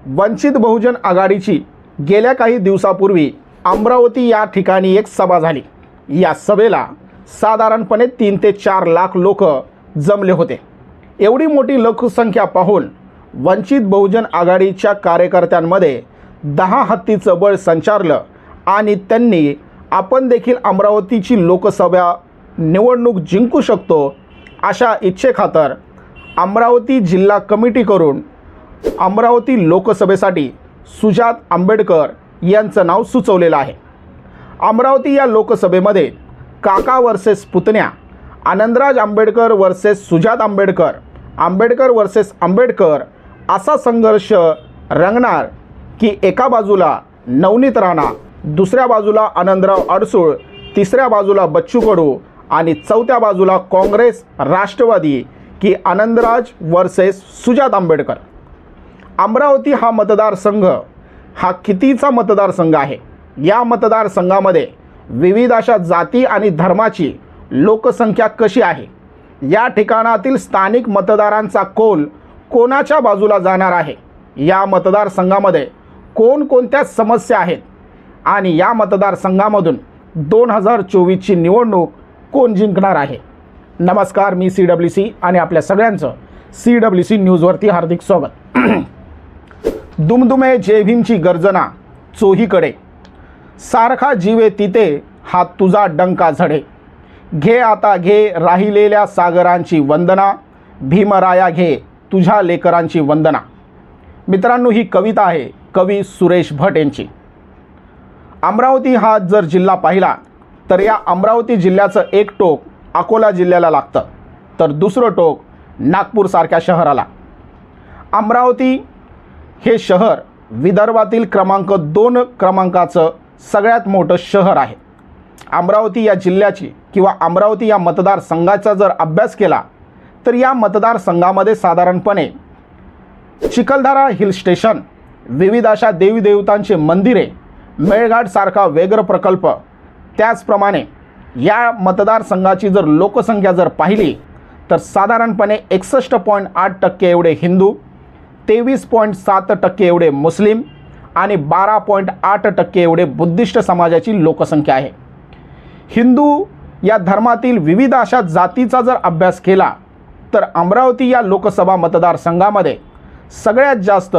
वंचित बहुजन आघाडीची गेल्या काही दिवसापूर्वी अमरावती या ठिकाणी एक सभा झाली। या सभेला साधारणपणे 3 ते 4 लाख लोक जमले होते। एवढी मोठी लोकसंख्या पाहून वंचित बहुजन आघाडीच्या कार्यकर्त्यांमध्ये 10 हत्तीचं बळ संचारलं आणि त्यांनी आपण देखील अमरावतीची लोकसभा निवडणूक जिंकू शकतो अशा इच्छेखातर अमरावती जिल्हा कमिटी करून अमरावती लोकसभेसाठी सुजात आंबेडकर यांचं नाव सुचवलेलं आहे। अमरावती या लोकसभेमध्ये काका वर्सेस पुतण्या, आनंदराज आंबेडकर वर्सेस सुजात आंबेडकर, आंबेडकर वर्सेस आंबेडकर असा संघर्ष रंगणार की एका बाजूला नवनीत राणा, दुसऱ्या बाजूला आनंदराव अडसूळ, तिसऱ्या बाजूला बच्चू कडू आणि चौथ्या बाजूला काँग्रेस राष्ट्रवादी की आनंदराज वर्सेस सुजात आंबेडकर। अमरावती हा मतदारसंघ हा कितीचा मतदारसंघ आहे? या मतदारसंघामध्ये विविध अशा जाती आणि धर्माची लोकसंख्या कशी आहे? या ठिकाणातील स्थानिक मतदारांचा कौल कोणाच्या बाजूला जाणार आहे? या मतदारसंघामध्ये कोणकोणत्या समस्या आहेत आणि या मतदारसंघामधून 2024ची निवडणूक कोण जिंकणार आहे? नमस्कार, मी CWC आणि आपल्या सगळ्यांचं CWC न्यूजवरती हार्दिक स्वागत। दुमदुमे जय भीमची गर्जना चोहीकडे, सारखा जीवे तिथे हा तुझा डंका झडे, घे आता घे राहिलेल्या सागरांची वंदना, भीमराया घे तुझ्या लेकरांची वंदना। मित्रांनो, ही कविता आहे कवी सुरेश भट यांची। अमरावती हा जर जिल्हा पाहिला तर या अमरावती जिल्ह्याचं एक टोक अकोला जिल्ह्याला लागतं तर दुसरं टोक नागपूरसारख्या शहराला। अमरावती हे शहर विदर्भातील क्रमांक 2 क्रमांकाचं सगळ्यात मोठं शहर आहे। अमरावती या जिल्ह्याची किंवा अमरावती या मतदारसंघाचा जर अभ्यास केला तर या मतदारसंघामध्ये साधारणपणे चिखलदरा हिल स्टेशन, विविध अशा देवीदेवतांचे मंदिरे, मेळघाटसारखा व्याघ्र प्रकल्प, त्याचप्रमाणे या मतदारसंघाची जर लोकसंख्या जर पाहिली तर साधारणपणे 61.8% एवढे हिंदू, 23.7% एवढे मुस्लिम आणि 12.8% एवढे बुद्धिस्ट समाजाची लोकसंख्या आहे। हिंदू या धर्मातील विविध अशा जातीचा जर अभ्यास केला तर अमरावती या लोकसभा मतदारसंघामध्ये सगळ्यात जास्त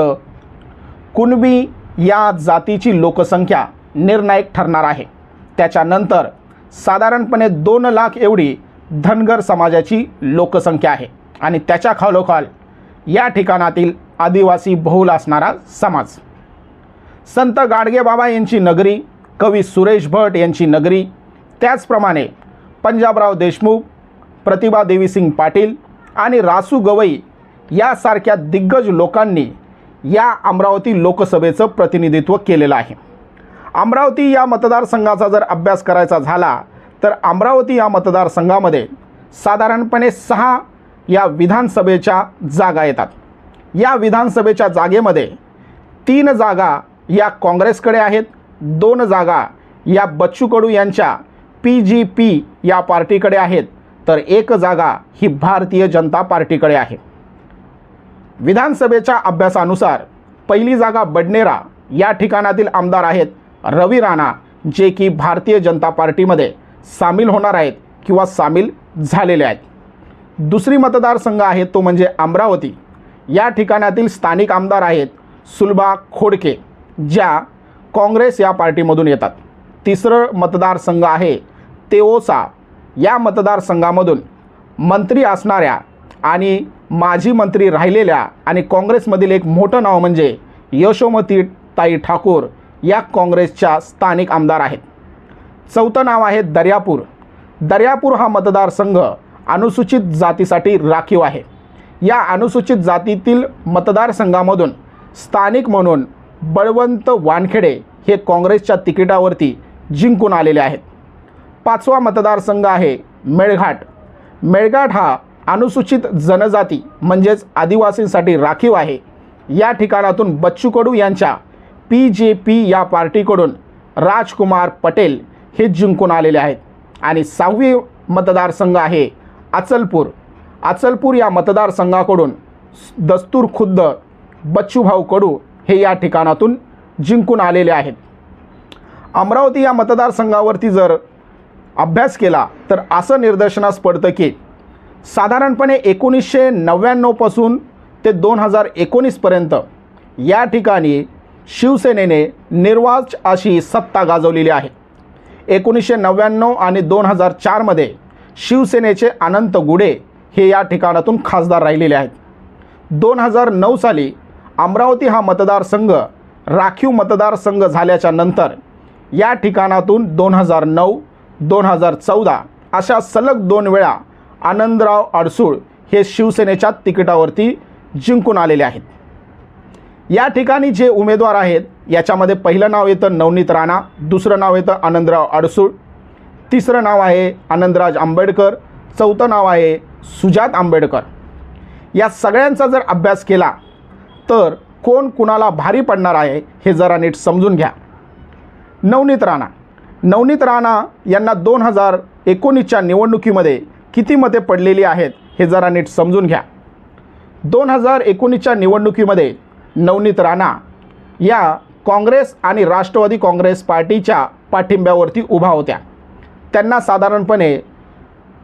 कुणबी या जातीची लोकसंख्या निर्णायक ठरणार आहे। त्याच्यानंतर साधारणपणे 2 लाख एवढी धनगर समाजाची लोकसंख्या आहे आणि त्याच्या खालोखाल या ठिकाणातील आदिवासी बहुल असणारा समाज। संत गाडगेबाबा यांची नगरी, कवी सुरेश भट यांची नगरी, त्याचप्रमाणे पंजाबराव देशमुख, प्रतिभा देवीसिंग पाटील आणि रासू गवई यासारख्या दिग्गज लोकांनी या अमरावती लोकसभेचं प्रतिनिधित्व केलेलं आहे। अमरावती या मतदारसंघाचा जर अभ्यास करायचा झाला तर अमरावती या मतदारसंघामध्ये साधारणपणे 6 या विधानसभेच्या जागा येतात। या विधानसभेच्या जागेमध्ये 3 जागा या काँग्रेसकडे आहेत, 2 जागा या बच्चू कडू यांच्या PGP या पार्टीकडे आहेत तर 1 जागा ही भारतीय जनता पार्टीकडे आहे। विधानसभेच्या अभ्यासानुसार पहिली जागा बडनेरा या ठिकाणातील आमदार आहेत रवी राणा, जे की भारतीय जनता पार्टीमध्ये सामील होणार आहेत किंवा सामील झालेले आहेत। दुसरी मतदारसंघ आहे तो म्हणजे अमरावती, या ठिकाणातील स्थानिक आमदार आहेत सुलभा खोडके, ज्या काँग्रेस या पार्टीमधून येतात। तिसरं मतदारसंघ आहे तेओसा, या मतदारसंघामधून मंत्री असणाऱ्या आणि माजी मंत्री राहिलेल्या आणि काँग्रेसमधील एक मोठं नाव म्हणजे यशोमतीताई ठाकूर या काँग्रेसच्या स्थानिक आमदार आहेत। चौथं नाव आहे दर्यापूर। दर्यापूर हा मतदारसंघ अनुसूचित जातीसाठी राखीव आहे। या अनुसूचित जातीतील मतदारसंघामधून स्थानिक म्हणून बळवंत वानखेडे हे काँग्रेसच्या तिकिटावरती जिंकून आलेले आहेत। 5वा मतदारसंघ आहे मेळघाट। मेळघाट हा अनुसूचित जनजाती म्हणजेच आदिवासींसाठी राखीव आहे। या ठिकाणातून बच्चू कडू यांच्या PJP या पार्टीकडून राजकुमार पटेल हे जिंकून आलेले आहेत। आणि 6वी मतदारसंघ आहे अचलपूर। अचलपूर या मतदारसंघाकडून दस्तूर खुद्द बच्चूभाऊ कडू हे या ठिकाणातून जिंकून आलेले आहेत. अमरावती या मतदारसंघावरती जर अभ्यास केला तर असं निदर्शनास पडतं की साधारणपणे 1999 पासून ते 2019 पर्यंत या ठिकाणी शिवसेनेने निर्वाच अशी सत्ता गाजवलेली आहे. 1999 आणि 2004मध्ये शिवसेनेचे अनंत गुडे हे या ठिकाणातून खासदार राहिलेले आहेत. 2009 साली अमरावती हा मतदारसंघ राखीव मतदारसंघ झाल्याच्या नंतर या ठिकाणातून 2009, 2014 अशा सलग 2 वेळा आनंदराव अडसूळ हे शिवसेनेच्या तिकिटावरती जिंकून आलेले आहेत. या ठिकाणी जे उमेदवार आहेत याच्यामध्ये पहिलं नाव येतं नवनीत राणा, दुसरं नाव येतं आनंदराव अडसूळ, तिसरं नाव आहे आनंदराज आंबेडकर, चौथं नाव आहे सुजात आंबेडकर. या सगळ्यांचा जर अभ्यास केला तर कोण कुणाला भारी पडणार आहे हे जरा नीट समजून घ्या. नवनीत राणा यांना 2019च्या निवडणुकीमध्ये किती मते पडलेली आहेत हे जरा नीट समजून घ्या. 2019च्या निवडणुकीमध्ये नवनीत राणा या काँग्रेस आणि राष्ट्रवादी काँग्रेस पार्टीच्या पाठिंब्यावरती उभा होत्या. त्यांना साधारणपणे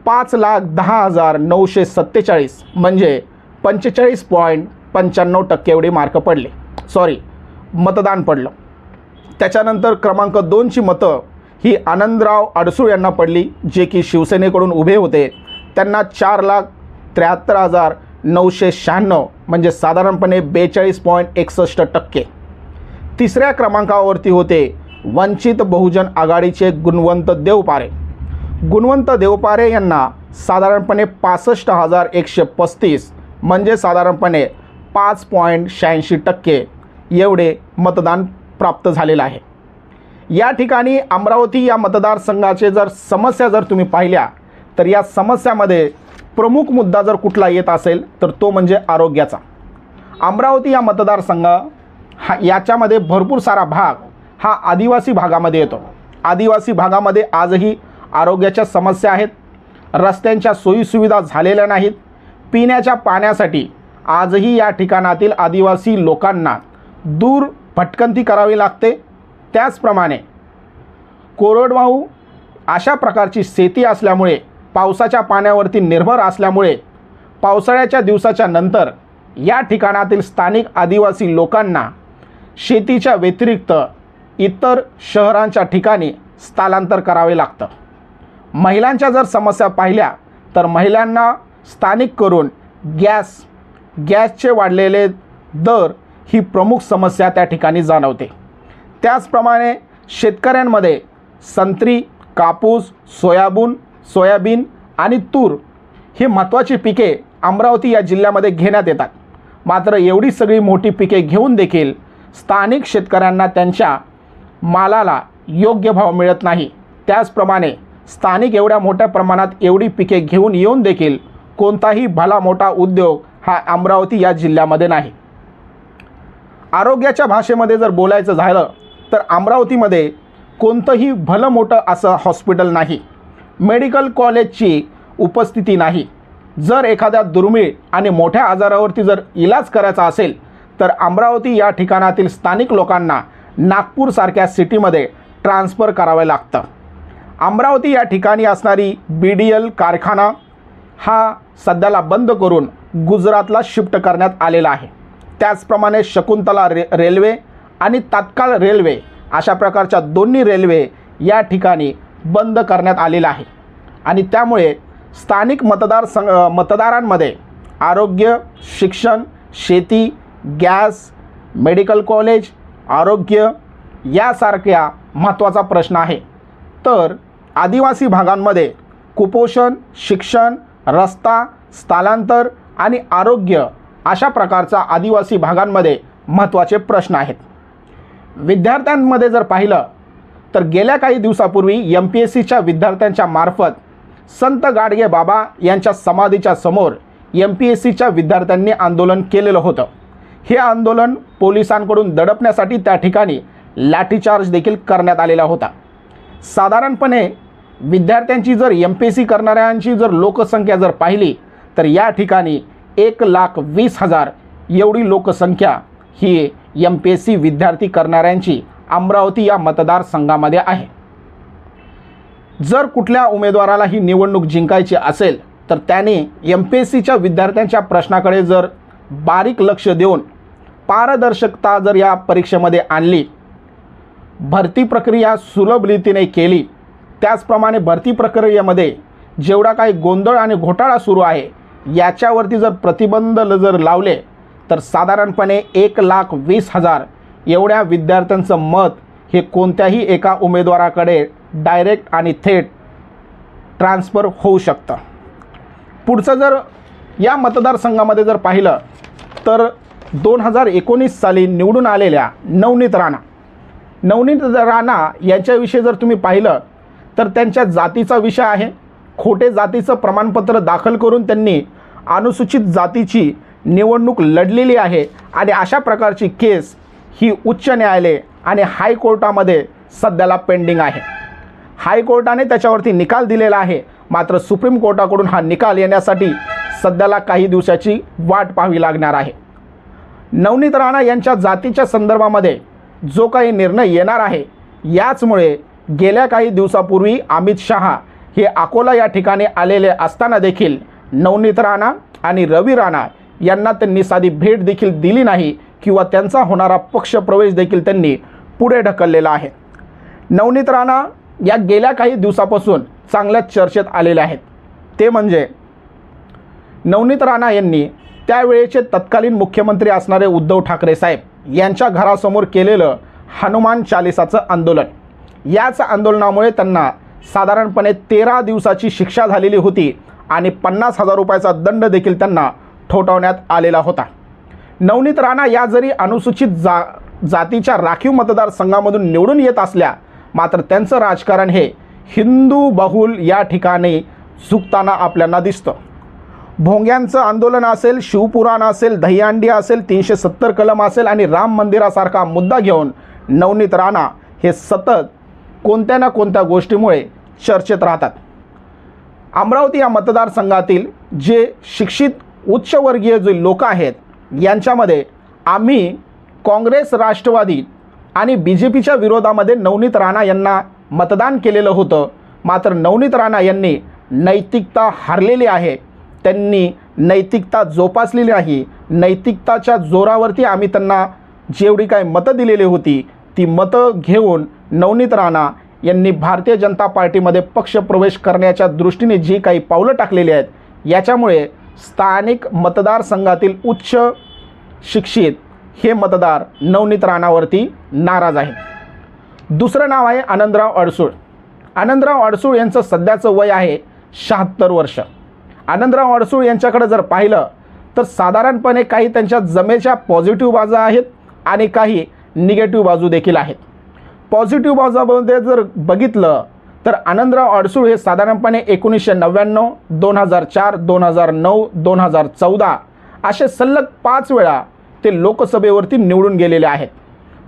5,10,947 म्हणजे 45.95% एवढे मार्क पडले, मतदान पडलं. त्याच्यानंतर क्रमांक 2ची मतं ही आनंदराव अडसूळ यांना पडली, जे की शिवसेनेकडून उभे होते. त्यांना 4,73,996 म्हणजे साधारणपणे 42.61%. तिसऱ्या क्रमांकावरती होते वंचित बहुजन आघाडीचे गुणवंत देवपारे यांना साधारणपणे 65,135 म्हणजे साधारणपणे 5.86% एवढे मतदान प्राप्त झालेलं आहे. या ठिकाणी अमरावती या मतदारसंघाचे जर समस्या जर तुम्ही पाहिल्या तर या समस्यामध्ये प्रमुख मुद्दा जर कुठला येत असेल तर तो म्हणजे आरोग्याचा. अमरावती या मतदारसंघ याच्यामध्ये भरपूर सारा भाग हा आदिवासी भागामध्ये येतो. आदिवासी भागामध्ये आजही आरोग्याच्या समस्या आहेत. रस्त्यांच्या सोयीसुविधा झालेल्या नाहीत. पिण्याच्या पाण्यासाठी आजही या ठिकाणातील आदिवासी लोकांना दूर भटकंती करावी लागते. त्याचप्रमाणे कोरडवाहू अशा प्रकारची शेती असल्यामुळे, पावसाच्या पाण्यावरती निर्भर असल्यामुळे पावसाळ्याच्या दिवसाच्या नंतर या ठिकाणातील स्थानिक आदिवासी लोकांना शेतीच्या व्यतिरिक्त इतर शहरांच्या ठिकाणी स्थलांतर करावे लागतं. महिलांच्या जर समस्या पाहिल्या तर महिलांना स्थानिक करून गॅसचे वाढलेले दर ही प्रमुख समस्या त्या ठिकाणी जाणवते. त्याचप्रमाणे शेतकऱ्यांमध्ये संत्री, कापूस, सोयाबीन आणि तूर ही महत्त्वाची पिके अमरावती या जिल्ह्यामध्ये घेण्यात येतात. मात्र एवढी सगळी मोठी पिके घेऊन देखील स्थानिक शेतकऱ्यांना त्यांच्या मालाला योग्य भाव मिळत नाही. त्याचप्रमाणे स्थानिक एवढ्या मोठ्या प्रमाणात एवढी पिके घेऊन येऊन देखील कोणताही भला मोठा उद्योग हा अमरावती या जिल्ह्यामध्ये नाही. आरोग्याच्या भाषेमध्ये जर बोलायचं झालं तर अमरावतीमध्ये कोणतंही भलं मोठं असं हॉस्पिटल नाही. मेडिकल कॉलेजची उपस्थिती नाही. जर एखाद्या दुर्मिळ आणि मोठ्या आजारावरती जर इलाज करायचा असेल तर अमरावती या ठिकाणातील स्थानिक लोकांना नागपूरसारख्या सिटीमध्ये ट्रान्सफर करावे लागतं. अमरावती या ठिकाणी असणारी BDL कारखाना हा सध्याला बंद करून गुजरातला शिफ्ट करण्यात आलेला आहे. त्याचप्रमाणे शकुंतला रेल्वे आणि तात्काळ रेल्वे अशा प्रकारच्या दोन्ही रेल्वे या ठिकाणी बंद करण्यात आलेला आहे. आणि त्यामुळे स्थानिक मतदारांमध्ये आरोग्य, शिक्षण, शेती, गॅस, मेडिकल कॉलेज, आरोग्य यासारख्या महत्त्वाचा प्रश्न आहे. तर आदिवासी भागांमध्ये कुपोषण, शिक्षण, रस्ता, स्थलांतर आणि आरोग्य अशा प्रकारचा आदिवासी भागांमध्ये महत्त्वाचे प्रश्न आहेत. विद्यार्थ्यांमध्ये जर पाहिलं तर गेल्या काही दिवसापूर्वी MPSCच्या विद्यार्थ्यांच्या मार्फत संत गाडगे बाबा यांच्या समाधीच्या समोर MPSCच्या विद्यार्थ्यांनी आंदोलन केलेलं होतं. हे आंदोलन पोलिसांकडून दडपण्यासाठी त्या ठिकाणी लाठीचार्ज देखील करण्यात आलेला होता. साधारणपणे विद्यार्थ्यांची जर MPSC करणाऱ्यांची जर लोकसंख्या जर पाहिली तर या ठिकाणी 1,20,000 एवढी लोकसंख्या ही MPSC विद्यार्थी करणाऱ्यांची अमरावती या मतदारसंघामध्ये आहे. जर कुठल्या उमेदवाराला ही निवडणूक जिंकायची असेल तर त्याने MPSCच्या विद्यार्थ्यांच्या प्रश्नाकडे जर बारीक लक्ष देऊन पारदर्शकता जर या परीक्षेमध्ये आणली, भरती प्रक्रिया सुलभ रीतीने केली, त्याचप्रमाणे भरती प्रक्रियेमध्ये जेवढा काही गोंधळ आणि घोटाळा सुरू आहे याच्यावरती जर प्रतिबंध जर लावले तर साधारणपणे 1,20,000 एवढ्या विद्यार्थ्यांचं मत हे कोणत्याही एका उमेदवाराकडे डायरेक्ट आणि थेट ट्रान्सफर होऊ शकतं. पुढचं जर या मतदारसंघामध्ये जर पाहिलं तर 2019 साली निवडून आलेल्या नवनीत राणा यांच्याविषयी जर तुम्ही पाहिलं तर त्यांच्या जातीचा विषय आहे. खोटे जातीचं प्रमाणपत्र दाखल करून त्यांनी अनुसूचित जातीची निवडणूक लढलेली आहे आणि अशा प्रकारची केस ही उच्च न्यायालय आणि हायकोर्टामध्ये सध्याला पेंडिंग आहे. हायकोर्टाने त्याच्यावरती निकाल दिलेला आहे, मात्र सुप्रीम कोर्टाकडून हा निकाल येण्यासाठी सध्याला काही दिवसाची वाट पाहावी लागणार आहे. नवनीत राणा यांच्या जातीच्या संदर्भामध्ये जो काही निर्णय येणार आहे याचमुळे गेल्या काही दिवसापूर्वी अमित शहा हे अकोला या ठिकाणी आलेले असताना देखील नवनीत राणा आणि रवी राणा यांना त्यांनी साधी भेट देखील दिली नाही किंवा त्यांचा होणारा पक्षप्रवेश देखील त्यांनी पुढे ढकललेला आहे. नवनीत राणा या गेल्या काही दिवसापासून चांगल्याच चर्चेत आलेले आहेत. ते म्हणजे नवनीत राणा यांनी त्यावेळेचे तत्कालीन मुख्यमंत्री असणारे उद्धव ठाकरे साहेब यांच्या घरासमोर केलेलं हनुमान चालिसाचं आंदोलन, याच आंदोलनामुळे त्यांना साधारणपणे 13 दिवसाची शिक्षा झालेली होती आणि 50,000 रुपयाचा दंड देखील त्यांना ठोठावण्यात आलेला होता. नवनीत राणा या जरी अनुसूचित जातीच्या राखीव मतदारसंघामधून निवडून येत असल्या मात्र त्यांचं राजकारण हे हिंदू बहुल या ठिकाणी झुकताना आपल्याला दिसतं. भोंग्यांचं आंदोलन असेल, शिवपुराण असेल, दहीहंडी असेल, 370 कलम असेल आणि राम मंदिरासारखा मुद्दा घेऊन नवनीत राणा हे सतत कोणत्या ना कोणत्या गोष्टीमुळे चर्चेत राहतात. अमरावती या मतदारसंघातील जे शिक्षित उच्चवर्गीय जे लोक आहेत यांच्यामध्ये आम्ही काँग्रेस, राष्ट्रवादी आणि BJPच्या विरोधामध्ये नवनीत राणा यांना मतदान केलेलं होतं, मात्र नवनीत राणा यांनी नैतिकता हारलेली आहे. त्यांनी नैतिकता जोपासलेली नाही. नैतिकताच्या जोरावरती आम्ही त्यांना जेवढी काही मतं दिलेली होती ती मतं घेऊन नवनीत राणा यांनी भारतीय जनता पार्टीमध्ये पक्षप्रवेश करण्याच्या दृष्टीने जी काही पावलं टाकलेली आहेत याच्यामुळे स्थानिक मतदारसंघातील उच्च शिक्षित हे मतदार नवनीत राणावरती नाराज आहेत. दुसरं नाव आहे आनंदराव अडसूळ. आनंदराव अडसूळ यांचं सध्याचं वय आहे 76 वर्ष. आनंदराव अडसूळ यांच्याकडे जर पाहिलं तर साधारणपणे काही त्यांच्या जमेच्या पॉझिटिव्ह बाजू आहेत आणि काही निगेटिव्ह बाजू देखील आहेत. पॉझिटिव्ह बाजूमध्ये जर बघितलं तर आनंदराव अडसूळ हे साधारणपणे 1999, 2004, 2009, 2014 असे सलग 5 वेळा ते लोकसभेवरती निवडून गेलेले आहेत.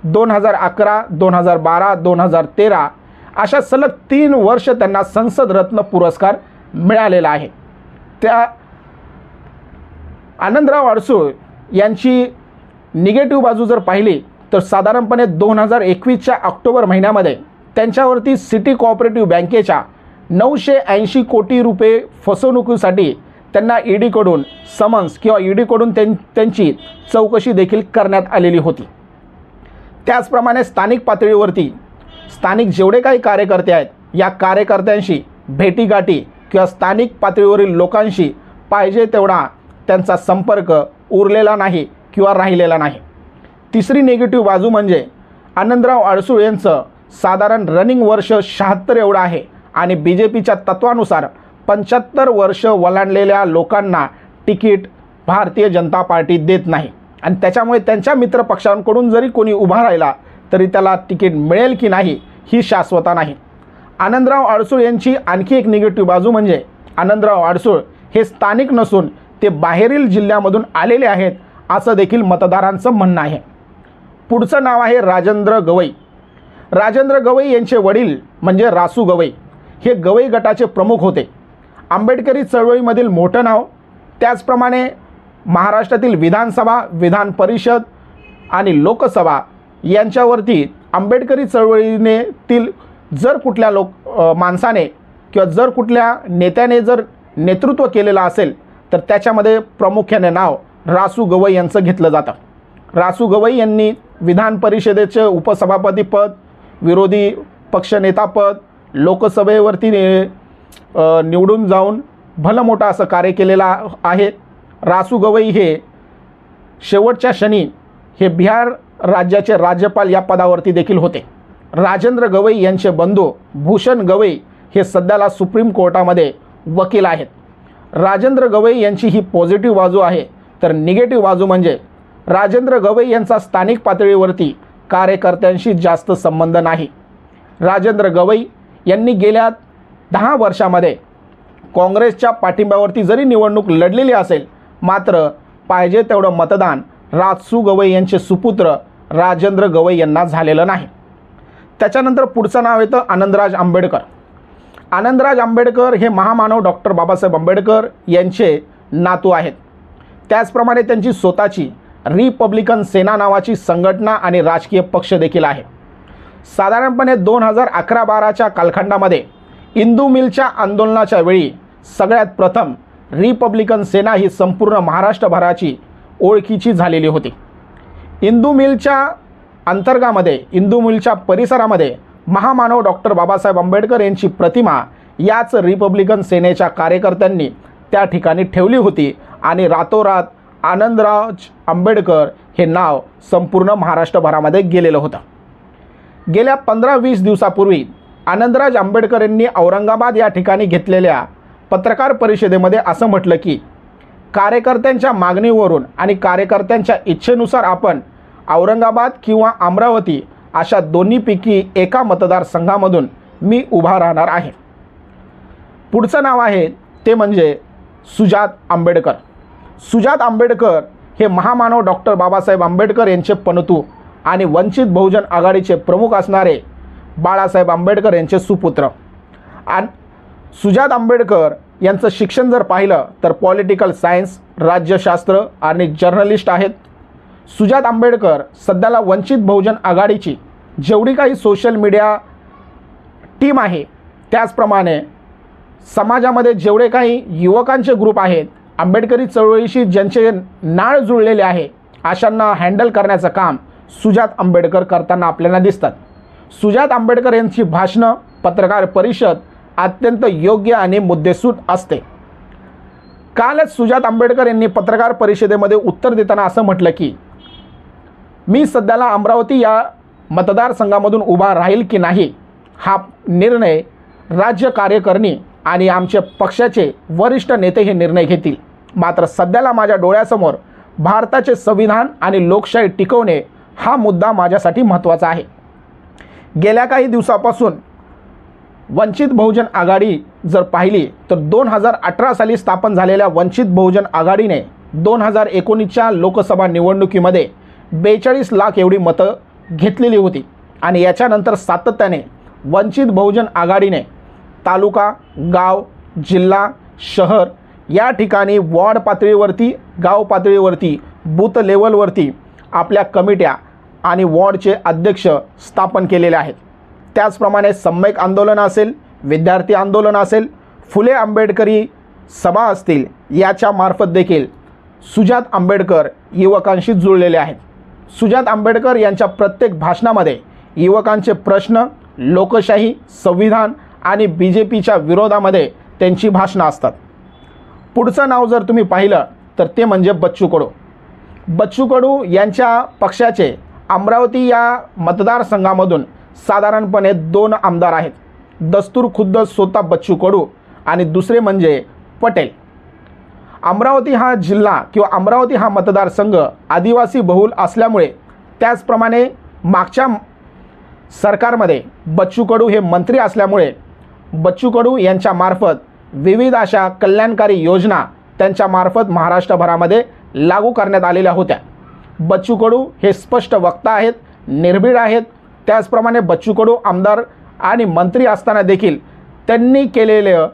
2011, 2012, 2013 अशा सलग 3 वर्ष त्यांना संसद रत्न पुरस्कार मिळालेला आहे. त्या आनंदराव अडसूळ यांची निगेटिव्ह बाजू जर पाहिली तर साधारणपणे 2021च्या ऑक्टोबर महिन्यामध्ये त्यांच्यावरती सिटी कोऑपरेटिव्ह बँकेच्या 980 कोटी रुपये फसवणुकीसाठी त्यांना ईडीकडून समन्स किंवा ईडीकडून त्यांची चौकशी देखील करण्यात आलेली होती. त्याचप्रमाणे स्थानिक पातळीवरती स्थानिक जेवढे काही कार्यकर्ते आहेत या कार्यकर्त्यांशी भेटीगाठी किंवा स्थानिक पातळीवरील लोकांशी पाहिजे तेवढा त्यांचा संपर्क उरलेला नाही किंवा राहिलेला नाही. तिसरी निगेटिव्ह बाजू म्हणजे आनंदराव अडसूळ यांचं साधारण रनिंग वर्ष 76 एवढं आहे आणि BJPच्या तत्वानुसार 75 वर्ष ओलांडलेल्या लोकांना तिकीट भारतीय जनता पार्टी देत नाही आणि त्याच्यामुळे त्यांच्या मित्रपक्षांकडून जरी कोणी उभा राहिला तरी त्याला तिकीट मिळेल की नाही ही शाश्वता नाही. आनंदराव अडसूळ यांची आणखी एक निगेटिव्ह बाजू म्हणजे आनंदराव अडसूळ हे स्थानिक नसून ते बाहेरील जिल्ह्यामधून आलेले आहेत असं देखील मतदारांचं म्हणणं आहे. पुढचं नाव आहे राजेंद्र गवई. राजेंद्र गवई यांचे वडील म्हणजे रासू गवई हे गवई गटाचे प्रमुख होते. आंबेडकरी चळवळीमधील मोठं नाव, त्याचप्रमाणे महाराष्ट्रातील विधानसभा, विधान परिषद आणि लोकसभा यांच्यावरती आंबेडकरी चळवळीतील जर कुठल्या माणसाने किंवा जर कुठल्या नेत्याने जर नेतृत्व केलेलं असेल तर त्याच्यामध्ये प्रामुख्याने नाव रासू गवई यांचं घेतलं जातं. रासू गवई यांनी विधान परिषदेचे उपसभापतीपद, विरोधी पक्षनेतापद, लोकसभेवरती निवडून जाऊन भलं मोठं असं कार्य केलेलं आहे. रासू गवई हे शेवटच्या क्षणी हे बिहार राज्याचे राज्यपाल या पदावरती देखील होते. राजेंद्र गवई यांचे बंधू भूषण गवई हे सध्याला सुप्रीम कोर्टामध्ये वकील आहेत. राजेंद्र गवई यांची ही पॉझिटिव्ह बाजू आहे, तर निगेटिव्ह बाजू म्हणजे राजेंद्र गवई यांचा स्थानिक पातळीवरती कार्यकर्त्यांशी जास्त संबंध नाही. राजेंद्र गवई यांनी गेल्या 10 वर्षामध्ये काँग्रेसच्या पाठिंब्यावरती जरी निवडणूक लढलेली असेल, मात्र पाहिजे तेवढं मतदान रासू गवई यांचे सुपुत्र राजेंद्र गवई यांना झालेलं नाही. त्याच्यानंतर पुढचं नाव येतं आनंदराज आंबेडकर. आनंदराज आंबेडकर हे महामानव डॉक्टर बाबासाहेब आंबेडकर यांचे नातू आहेत. त्याचप्रमाणे त्यांची स्वतःची रिपब्लिकन सेना नावाची संघटना आणि राजकीय पक्ष देखील आहे. साधारणपणे 2011-12च्या कालखंडामध्ये इंदू मिलच्या आंदोलनाच्या वेळी सगळ्यात प्रथम रिपब्लिकन सेना ही संपूर्ण महाराष्ट्रभराची ओळखीची झालेली होती. इंदू मिलच्या अंतर्गामध्ये, इंदू मिलच्या परिसरामध्ये महामानव डॉक्टर बाबासाहेब आंबेडकर यांची प्रतिमा याच रिपब्लिकन सेनेच्या कार्यकर्त्यांनी त्या ठिकाणी ठेवली होती आणि रातोरात आनंदराज आंबेडकर हे नाव संपूर्ण महाराष्ट्रभरामध्ये गेलेलं होतं. गेल्या 15-20 दिवसापूर्वी आनंदराज आंबेडकर यांनी औरंगाबाद या ठिकाणी घेतलेल्या पत्रकार परिषदेमध्ये असं म्हटलं की कार्यकर्त्यांच्या मागणीवरून आणि कार्यकर्त्यांच्या इच्छेनुसार आपण औरंगाबाद किंवा अमरावती अशा दोन्हीपैकी एका मतदारसंघामधून मी उभा राहणार आहे. पुढचं नाव आहे ते म्हणजे सुजात आंबेडकर. सुजात आंबेडकर हे महामानव डॉक्टर बाबासाहेब आंबेडकर यांचे पणतू आणि वंचित बहुजन आघाडीचे प्रमुख असणारे बाळासाहेब आंबेडकर यांचे सुपुत्र. आणि सुजात आंबेडकर यांचं शिक्षण जर पाहिलं तर पॉलिटिकल सायन्स, राज्यशास्त्र आणि जर्नलिस्ट आहेत. सुजात आंबेडकर सध्याला वंचित बहुजन आघाडीची जेवढी काही सोशल मीडिया टीम आहे, त्याचप्रमाणे समाजामध्ये जेवढे काही युवकांचे ग्रुप आहेत, आंबेडकरी चळवळीशी ज्यांचे नाळ जुळलेले आहे, अशांना हँडल करण्याचं काम सुजात आंबेडकर करताना आपल्याला दिसतात. सुजात आंबेडकर यांची भाषणं, पत्रकार परिषद अत्यंत योग्य आणि मुद्देसूद असते. कालच सुजात आंबेडकर यांनी पत्रकार परिषदेमध्ये उत्तर देताना असं म्हटलं की मी सध्याला अमरावती या मतदारसंघामधून उभा राहील की नाही हा निर्णय राज्य कार्यकारिणी आणि आमच्या पक्षाचे वरिष्ठ नेते हे निर्णय घेतील. मात्र सध्याला माझ्या डोळ्यासमोर भारताचे संविधान आणि लोकशाही टिकवणे हा मुद्दा माझ्यासाठी महत्त्वाचा आहे. गेल्या काही दिवसापासून वंचित बहुजन आघाडी जर पाहिली तर 2018 साली स्थापन झालेल्या वंचित बहुजन आघाडीने 2019च्या लोकसभा निवडणुकीमध्ये 42 लाख एवढी मतं घेतलेली होती आणि याच्यानंतर सातत्याने वंचित बहुजन आघाडीने तालुका, गाव, जिल्हा, शहर या ठिकाणी वॉर्ड पातळीवरती, गाव पातळीवरती, बूथ लेवलवरती आपल्या कमिट्या आणि वॉर्डचे अध्यक्ष स्थापन केलेले आहेत. त्याचप्रमाणे सम्यक आंदोलन असेल, विद्यार्थी आंदोलन असेल, फुले आंबेडकरी सभा असतील, याच्या मार्फत देखील सुजात आंबेडकर युवकांशी जुळलेले आहेत. सुजात आंबेडकर यांच्या प्रत्येक भाषणामध्ये युवकांचे प्रश्न, लोकशाही, संविधान आणि BJPच्या विरोधामध्ये त्यांची भाषणं असतात. पुढचं नाव जर तुम्ही पाहिलं तर ते म्हणजे बच्चू कडू. बच्चू कडू यांच्या पक्षाचे अमरावती या मतदारसंघामधून साधारणपणे 2 आमदार आहेत. दस्तूर खुद्द स्वतः बच्चू कडू आणि दुसरे म्हणजे पटेल. अमरावती हा जिल्हा किंवा अमरावती हा मतदारसंघ आदिवासी बहुल असल्यामुळे, त्याचप्रमाणे मागच्या सरकारमध्ये बच्चू कडू हे मंत्री असल्यामुळे बच्चू कडू यांच्यामार्फत विविध अशा कल्याणकारी योजना त्यांच्यामार्फत महाराष्ट्रभरामध्ये लागू करण्यात आलेल्या होत्या. बच्चू कडू हे स्पष्ट वक्ता आहेत, निर्भीड आहेत. त्याचप्रमाणे बच्चू कडू आमदार आणि मंत्री असताना देखील त्यांनी केलेलं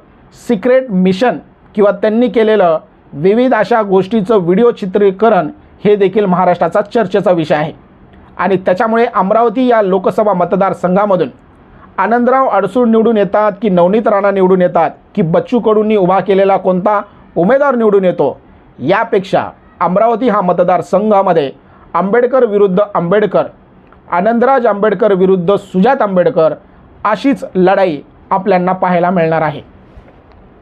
सिक्रेट मिशन किंवा त्यांनी केलेलं विविध अशा गोष्टीचं व्हिडिओ चित्रीकरण हे देखील महाराष्ट्राचा चर्चेचा विषय आहे. आणि त्याच्यामुळे अमरावती या लोकसभा मतदारसंघामधून आनंदराव अडसूळ निवडून येतात की नवनीत राणा निवडून येतात की बच्चू कडूंनी उभा केलेला कोणता उमेदवार निवडून येतो, यापेक्षा अमरावती हा मतदारसंघामध्ये आंबेडकर विरुद्ध आंबेडकर, आनंदराज आंबेडकर विरुद्ध सुजात आंबेडकर अशीच लढाई आपल्याला पाहायला मिळणार आहे.